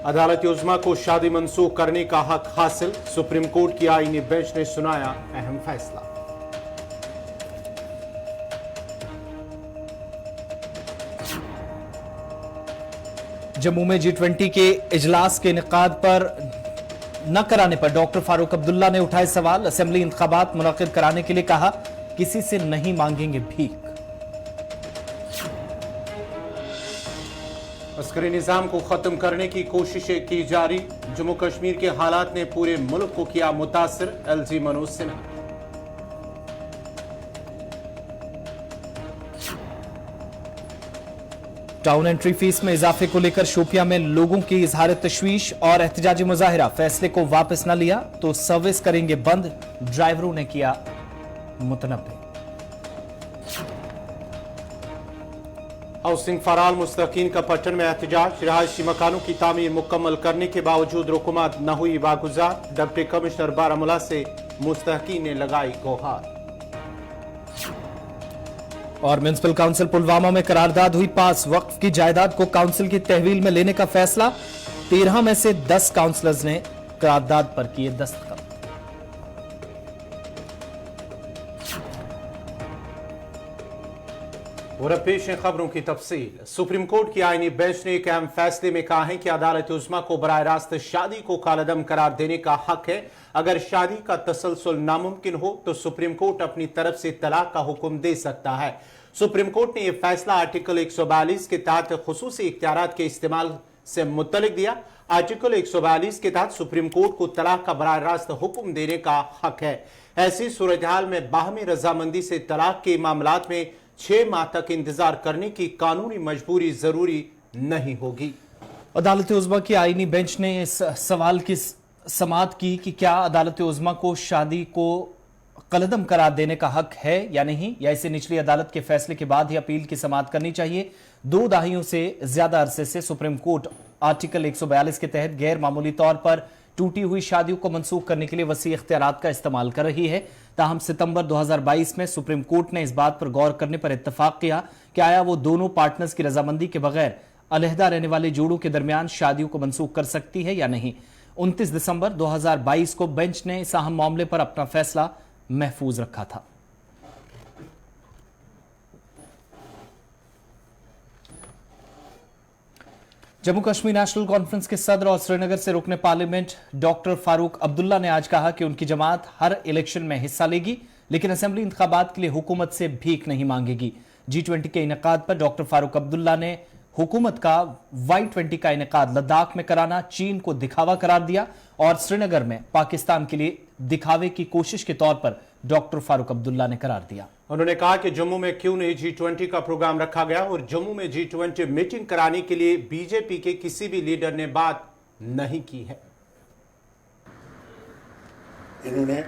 अदालत उज़्मा को शादी मंसूख करने का हक हासिल, सुप्रीम कोर्ट की आईनी बेंच ने सुनाया अहम फैसला। जम्मू में G20 के इजलास के इनेकाद पर न कराने पर डॉक्टर फारूक अब्दुल्ला ने उठाए सवाल। असेंबली इंतखाबात मुनक्किद कराने के लिए कहा, किसी से नहीं मांगेंगे भीख। अस्करी निजाम को खत्म करने की कोशिशें की जारी, जम्मू कश्मीर के हालात ने पूरे मुल्क को किया मुतासिर, LG Manoj Sinha. Town entry fees में इजाफे को लेकर शोपियां में लोगों की इजहार तशवीश और एहतजाजी मुजाहिरा, फैसले को वापस न लिया तो सर्विस करेंगे बंद, ड्राइवरों ने किया मुतनब्बे। हाउसिंग फराल मुस्तकीन का पट्टन में एहतजाज, रिहायशी मकानों की तामीर मुकम्मल करने के बावजूद रुकूमत न हुई वागुजार, डिप्टी कमिश्नर बारामूला से मुस्तकीन ने लगाई गुहार। और म्युनिसिपल काउंसिल पुलवामा में करारदाद हुई पास, वक्फ की जायदाद को काउंसिल की तहवील में लेने का फैसला, 13 में से 10 काउंसिलर्स ने करारदाद पर किए दस्तखत। और अब पेश है खबरों की तफसील। सुप्रीम कोर्ट की आईनी बेंच ने एक अहम फैसले में कहा है कि अदालत उज़्मा को बराह रास्त शादी को कालअदम करार देने का हक है। अगर शादी का तसलसल नामुमकिन हो तो सुप्रीम कोर्ट अपनी तरफ से तलाक का हुक्म दे सकता है। सुप्रीम कोर्ट ने यह फैसला आर्टिकल 142 के तहत खुसूसी इख्तियारात के इस्तेमाल से मुतल्लिक दिया। आर्टिकल 142 के तहत सुप्रीम कोर्ट को तलाक का बराह रास्त हुक्म देने का हक है। ऐसी सूरत हाल में बाहमी रजामंदी से तलाक के मामलात में 6 माह तक इंतजार करने की कानूनी मजबूरी जरूरी नहीं होगी। अदालत उज़्मा की आईनी बेंच ने इस सवाल की समाअत की कि क्या अदालत उज़्मा को शादी को कलअदम करार देने का हक है या नहीं, या इसे निचली अदालत के फैसले के बाद ही अपील की समाअत करनी चाहिए। 2 दहाइयों से ज्यादा अरसे से सुप्रीम कोर्ट आर्टिकल 142 के तहत गैर मामूली तौर पर टूटी हुई शादियों को मनसूख करने के लिए वसी इख्तियारात का इस्तेमाल कर रही है। ताहम सितंबर 2022 में सुप्रीम कोर्ट ने इस बात पर गौर करने पर इत्तफाक किया कि आया वो दोनों पार्टनर्स की रजामंदी के बगैर अलहदा रहने वाले जोड़ों के दरमियान शादियों को मनसूख कर सकती है या नहीं। 29 दिसंबर 2022 को बेंच ने इस अहम मामले पर अपना फैसला महफूज रखा था। जम्मू कश्मीर नेशनल कॉन्फ्रेंस के सदर और श्रीनगर से रुकने पार्लियामेंट डॉक्टर फारूक अब्दुल्ला ने आज कहा कि उनकी जमात हर इलेक्शन में हिस्सा लेगी, लेकिन असेंबली इंतखाबात के लिए हुकूमत से भीख नहीं मांगेगी। G20 के इनेकाद पर डॉक्टर फारूक अब्दुल्ला ने हुकूमत का Y20 का इनेकाद लद्दाख में कराना चीन को दिखावा करार दिया और श्रीनगर में पाकिस्तान के लिए दिखावे की कोशिश के तौर पर डॉक्टर फारूक अब्दुल्ला ने करार दिया। उन्होंने कहा कि जम्मू में क्यों नहीं G20 का प्रोग्राम रखा गया और जम्मू में G20 मीटिंग कराने के लिए बीजेपी के किसी भी लीडर ने बात नहीं की है। इन्होंने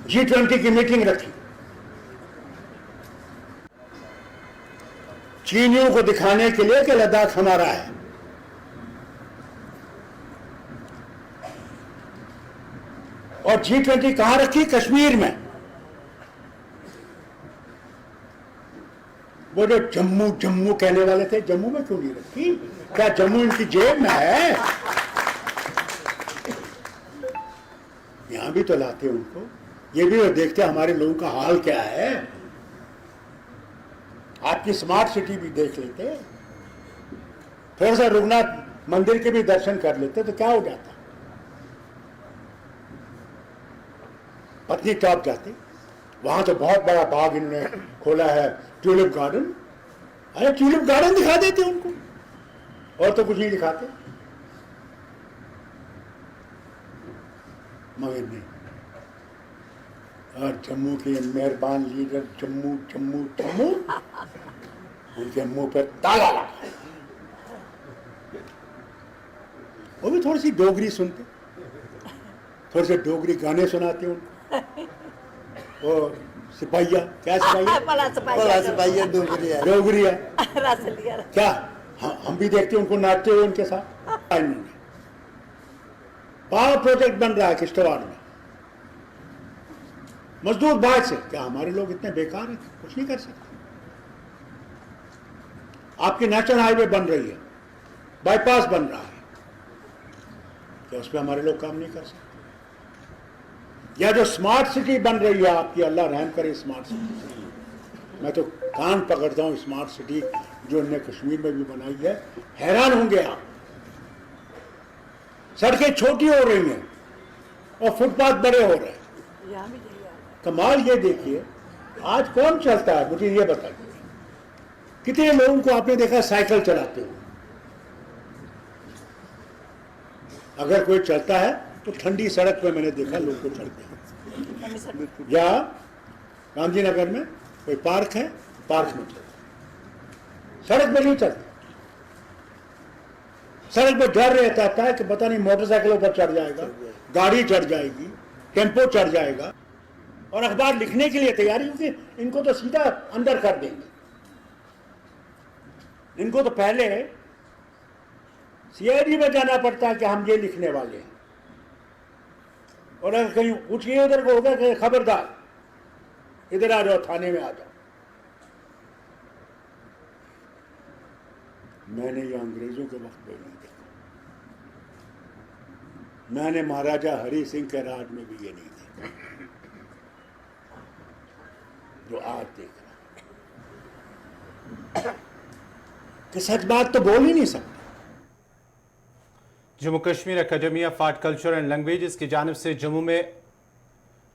G20 की मीटिंग रखी, चीनियों को दिखाने के लिए कि लद्दाख हमारा है। और G20 कहां रखी? कश्मीर में। वो जो जम्मू जम्मू कहने वाले थे, जम्मू में क्यों नहीं रखी? क्या जम्मू इनकी जेब में है? यहां भी तो लाते उनको, ये भी तो देखते हमारे लोगों का हाल क्या है। आपकी स्मार्ट सिटी भी देख लेते, थोड़ा सा रघुनाथ मंदिर के भी दर्शन कर लेते तो क्या हो जाता। पत्नी टॉप जाते, वहां तो बहुत बड़ा बाग इन्होंने खोला है, ट्यूलिप गार्डन। अरे ट्यूलिप गार्डन दिखा देते उनको, और तो कुछ नहीं दिखाते। मगर नहीं, और जम्मू के मेहरबान लीडर जम्मू जम्मू जम्मू, उनके मुंह पर ताला लगा। वो भी थोड़ी सी डोगरी सुनते, थोड़े से डोगरी गाने सुनाते उनको। वो सिपाहिया, क्या सिपाहिया? डोगरी है क्या? हम भी देखते उनको नाचते हुए उनके साथ। पावर प्रोजेक्ट बन रहा है किश्तवाड़ में, मजदूर बात से। क्या हमारे लोग इतने बेकार हैं? कुछ नहीं कर सकते। आपकी नेशनल हाईवे बन रही है, बाईपास बन रहा है, क्या उस पर हमारे लोग काम नहीं कर सकते? या जो स्मार्ट सिटी बन रही है आपकी, अल्लाह रहम करे स्मार्ट सिटी, मैं तो कान पकड़ता हूँ स्मार्ट सिटी जो इन्होंने कश्मीर में भी बनाई है, हैरान होंगे आप। सड़कें छोटी हो रही हैं और फुटपाथ बड़े हो रहे हैं। कमाल ये देखिए, आज कौन चलता है मुझे ये बताइए, कितने लोगों को आपने देखा साइकिल चलाते हुए? अगर कोई चलता है तो ठंडी सड़क पे मैंने देखा लोग को चलते हैं। या गांधी नगर में कोई पार्क है, पार्क में चलते, सड़क पे नहीं चलते। सड़क पे डर रहता है कि पता नहीं मोटरसाइकिलों पर चढ़ जाएगा, गाड़ी चढ़ जाएगी, टेम्पो चढ़ जाएगा, और अखबार लिखने के लिए तैयारी, क्योंकि इनको तो सीधा अंदर कर देंगे। इनको तो पहले सीआईडी में जाना पड़ता है कि हम ये लिखने वाले हैं, और अगर कहीं पूछिए उधर को होगा कि खबरदार इधर आ जाओ, थाने में आ जाओ। मैंने ये अंग्रेजों के वक्त में नहीं देखा, मैंने महाराजा हरि सिंह के राज में भी ये नहीं देखा जो आज देख रहा है। कि सच बात तो बोल ही नहीं सकते। Jammu Kashmir academy of art culture and languages की जानिब से जम्मू में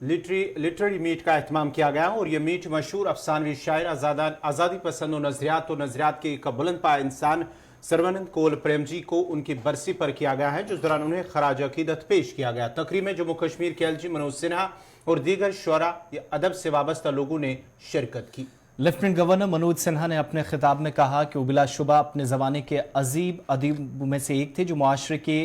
लिटरेरी मीट का एहतमाम किया गया और यह मीट मशहूर अफसानवी शायर आज़ादी पसंद और नज़रियात के एक बुलंद पाया इंसान सर्वानंद कौल प्रेम जी को उनकी बरसी पर किया गया है, जिस दौरान उन्हें खराज अकीदत पेश किया गया। तकरीब में जम्मू कश्मीर के एलजी मनोज सिन्हा और दीगर शुरा या अदब से वाबस्ता लोगों ने शिरकत की। लेफ्टिनेंट गवर्नर मनोज सिन्हा ने अपने खिताब में कहा कि वो बिलाशुबा अपने ज़माने के अजीब अदीब में से एक थे जो मुआशरे के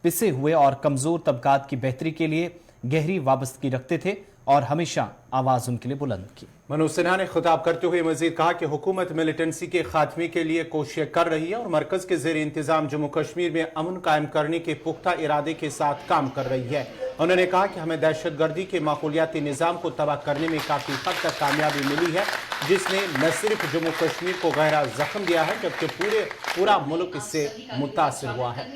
पिसे हुए और कमज़ोर तबकात की बेहतरी के लिए गहरी वाबस्तगी रखते थे और हमेशा आवाज़ उनके लिए बुलंद की। मनोज सिन्हा ने खिताब करते हुए मजीद कहा कि हुकूमत मिलिटेंसी के खात्मे के लिए कोशिश कर रही है और मरकज के जेर इंतजाम जम्मू कश्मीर में अमन कायम करने के पुख्ता इरादे के साथ काम कर रही है। उन्होंने कहा कि हमें दहशतगर्दी के माहौलियाती निज़ाम को तबाह करने में काफ़ी हद तक कामयाबी मिली है, जिसने न सिर्फ जम्मू कश्मीर को गहरा जख्म दिया है जबकि पूरा मुल्क इससे मुतासिर हुआ है।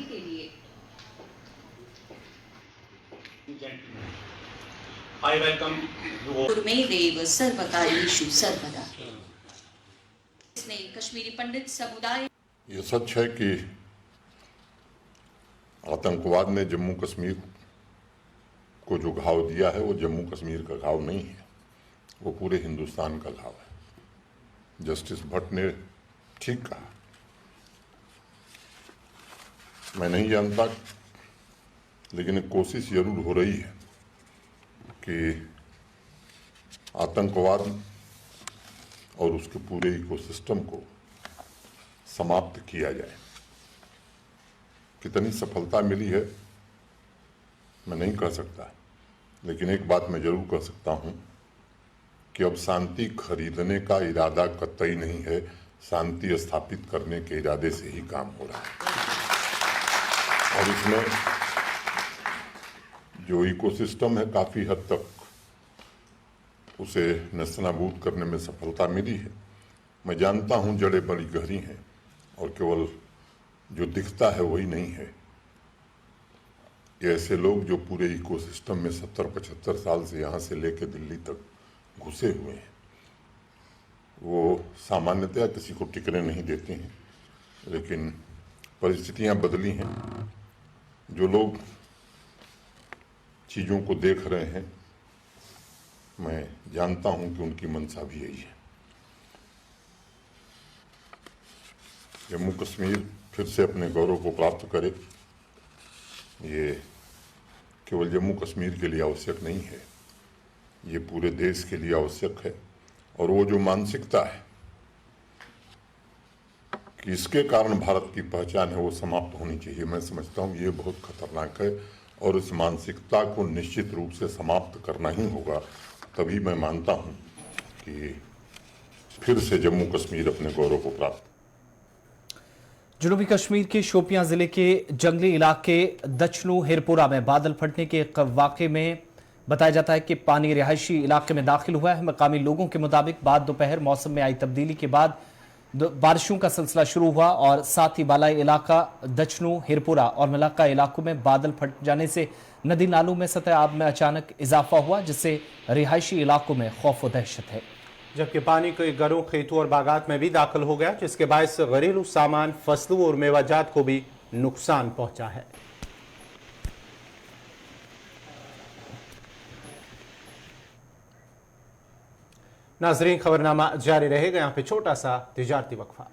I welcome गुरुमेदेव सर्वकार्येषु सर्वदा। इसने कश्मीरी पंडित समुदाय। ये सच है कि आतंकवाद ने जम्मू कश्मीर को जो घाव दिया है वो जम्मू कश्मीर का घाव नहीं है, वो पूरे हिंदुस्तान का घाव है। जस्टिस भट्ट ने ठीक कहा। मैं नहीं जानता, लेकिन एक कोशिश जरूर हो रही है कि आतंकवाद और उसके पूरे इकोसिस्टम को समाप्त किया जाए। कितनी सफलता मिली है मैं नहीं कह सकता, लेकिन एक बात मैं जरूर कह सकता हूं कि अब शांति खरीदने का इरादा कतई नहीं है, शांति स्थापित करने के इरादे से ही काम हो रहा है। और इसमें जो इकोसिस्टम है काफ़ी हद तक उसे नस्तनाबूद करने में सफलता मिली है। मैं जानता हूं जड़ें बड़ी गहरी हैं और केवल जो दिखता है वही नहीं है। ये ऐसे लोग जो पूरे इकोसिस्टम में 70-75 साल से यहाँ से लेकर दिल्ली तक घुसे हुए हैं, वो सामान्यतया किसी को टिकने नहीं देते हैं, लेकिन परिस्थितियाँ बदली हैं। जो लोग चीज़ों को देख रहे हैं, मैं जानता हूं कि उनकी मंशा भी यही है। जम्मू कश्मीर फिर से अपने गौरव को प्राप्त करे, ये केवल जम्मू कश्मीर के लिए आवश्यक नहीं है, ये पूरे देश के लिए आवश्यक है। और वो जो मानसिकता है कि इसके कारण भारत की पहचान है, वो समाप्त होनी चाहिए। मैं समझता हूँ ये बहुत खतरनाक है और इस मानसिकता को निश्चित रूप से समाप्त करना ही होगा। तभी मैं मानता हूं कि फिर से जम्मू कश्मीर अपने गौरव को प्राप्त। जनूबी कश्मीर के शोपियां जिले के जंगली इलाके दचनू हिरपुरा में बादल फटने के एक वाक़े में बताया जाता है कि पानी रिहायशी इलाके में दाखिल हुआ है। मकामी लोगों के मुताबिक बाद दोपहर मौसम में आई तब्दीली के बाद बारिशों का सिलसिला शुरू हुआ और साथ ही बालाई इलाका दचनू, हिरपुरा और मलाक्का इलाकों में बादल फट जाने से नदी नालों में सतह आब में अचानक इजाफा हुआ, जिससे रिहायशी इलाकों में खौफ व दहशत है। जबकि पानी कई घरों, खेतों और बागात में भी दाखिल हो गया, जिसके बायस घरेलू सामान, फसलों और मेवाजात को भी नुकसान पहुंचा है। नाजरीन, खबरनामा जारी रहेगा। यहाँ पे छोटा सा तिजारती वक्फा।